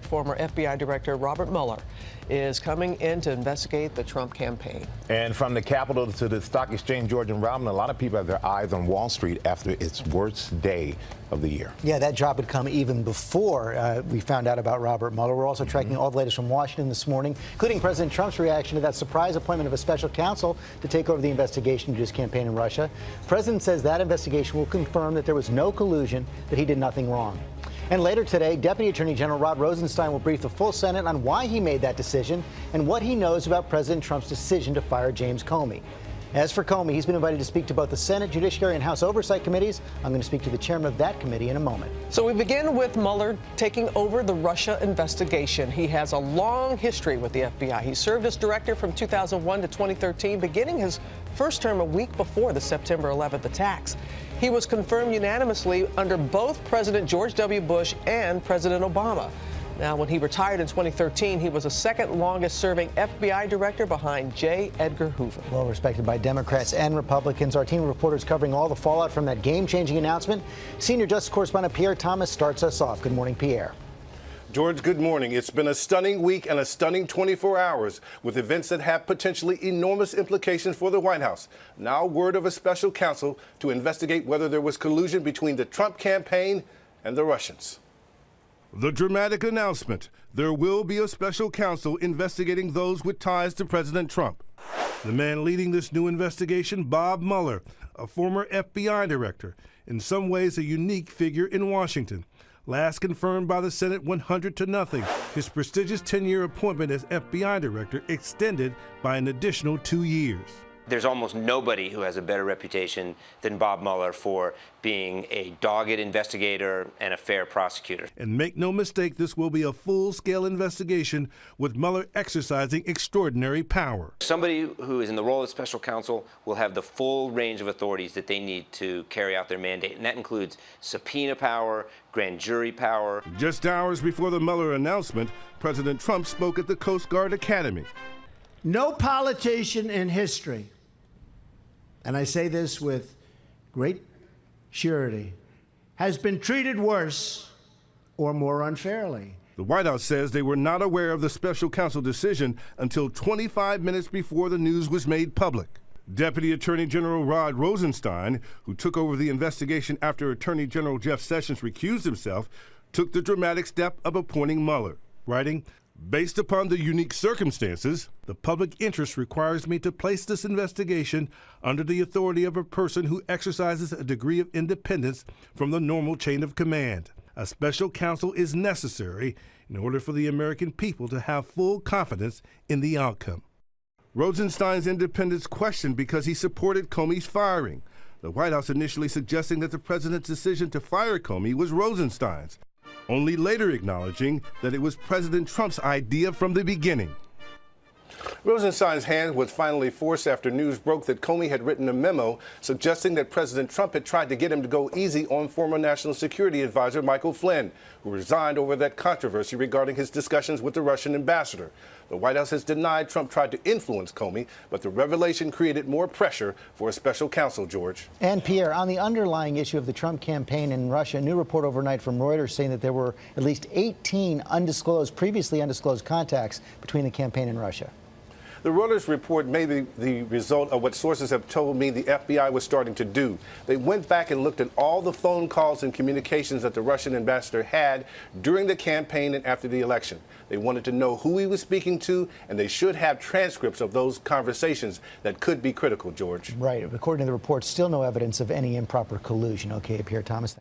Former FBI Director Robert Mueller is coming in to investigate the Trump campaign. And from the Capitol to the Stock Exchange, George and Robin, a lot of people have their eyes on Wall Street after its worst day of the year. Yeah, that drop had come even before we found out about Robert Mueller. We're also tracking all the latest from Washington this morning, including President Trump's reaction to that surprise appointment of a special counsel to take over the investigation into his campaign in Russia. The president says that investigation will confirm that there was no collusion, that he did nothing wrong. And later today, Deputy Attorney General Rod Rosenstein will brief the full Senate on why he made that decision and what he knows about President Trump's decision to fire James Comey. As for Comey, he's been invited to speak to both the Senate Judiciary and House Oversight Committees. I'm going to speak to the chairman of that committee in a moment. So we begin with Mueller taking over the Russia investigation. He has a long history with the FBI. He served as director from 2001 to 2013, beginning his first term a week before the September 11th attacks. He was confirmed unanimously under both President George W. Bush and President Obama. Now, when he retired in 2013, he was the second longest serving FBI director behind J. Edgar Hoover. Well respected by Democrats and Republicans. Our team of reporters covering all the fallout from that game-changing announcement. Senior Justice Correspondent Pierre Thomas starts us off. Good morning, Pierre. George, good morning. It's been a stunning week and a stunning 24 hours with events that have potentially enormous implications for the White House. Now, word of a special counsel to investigate whether there was collusion between the Trump campaign and the Russians. The dramatic announcement: there will be a special counsel investigating those with ties to President Trump. The man leading this new investigation, Bob Mueller, a former FBI director, in some ways a unique figure in Washington. Last confirmed by the Senate 100-0. His prestigious 10-year appointment as FBI director extended by an additional 2 years. There's almost nobody who has a better reputation than Bob Mueller for being a dogged investigator and a fair prosecutor. And make no mistake, this will be a full-scale investigation with Mueller exercising extraordinary power. Somebody who is in the role of special counsel will have the full range of authorities that they need to carry out their mandate, and that includes subpoena power, grand jury power. Just hours before the Mueller announcement, President Trump spoke at the Coast Guard Academy. No politician in history, and I say this with great surety, has been treated worse or more unfairly. The White House says they were not aware of the special counsel decision until 25 minutes before the news was made public. Deputy Attorney General Rod Rosenstein, who took over the investigation after Attorney General Jeff Sessions recused himself, took the dramatic step of appointing Mueller, writing, "Based upon the unique circumstances, the public interest requires me to place this investigation under the authority of a person who exercises a degree of independence from the normal chain of command. A special counsel is necessary in order for the American people to have full confidence in the outcome." Rosenstein's independence questioned because he supported Comey's firing. The White House initially suggesting that the president's decision to fire Comey was Rosenstein's, only later acknowledging that it was President Trump's idea from the beginning. Rosenstein's hand was finally forced after news broke that Comey had written a memo suggesting that President Trump had tried to get him to go easy on former National Security Advisor Michael Flynn, who resigned over that controversy regarding his discussions with the Russian ambassador. The White House has denied Trump tried to influence Comey, but the revelation created more pressure for a special counsel, George. And Pierre, on the underlying issue of the Trump campaign in Russia, a new report overnight from Reuters saying that there were at least 18 previously undisclosed contacts between the campaign and Russia. The Reuters report may be the result of what sources have told me the FBI was starting to do. They went back and looked at all the phone calls and communications that the Russian ambassador had during the campaign and after the election. They wanted to know who he was speaking to, and they should have transcripts of those conversations that could be critical, George. Right. According to the report, still no evidence of any improper collusion. Okay, Pierre Thomas.